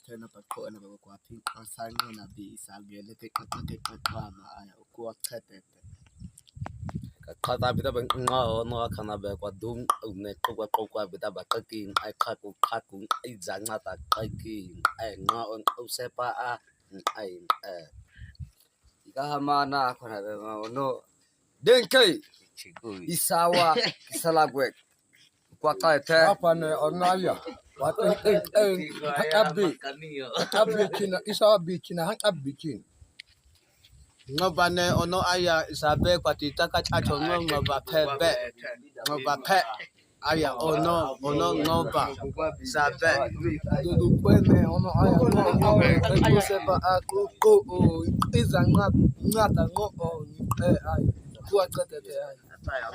tena bakhona bakwaphika asanqina bisa ngele teqaqaqaqama aya ukuwachetete qaqata bita banqa no khana ba kwadung ne qoqwa bita baqaqing ai qaqu qaqu izanca ta qaqing ai nqa on usepa ai ikamana khona ba no denkai isawa isalagwe kwaqaithe Hapa ne onaya. Watu hakabi china isawa bichina hakabi ngoba ne ono aya isabe kwatita kachacho ngoba phebe ngoba phe aya ono ngoba isabe dukwene ono aya no sepa akuko izanqa ngata ngo aya kuwaqedete aya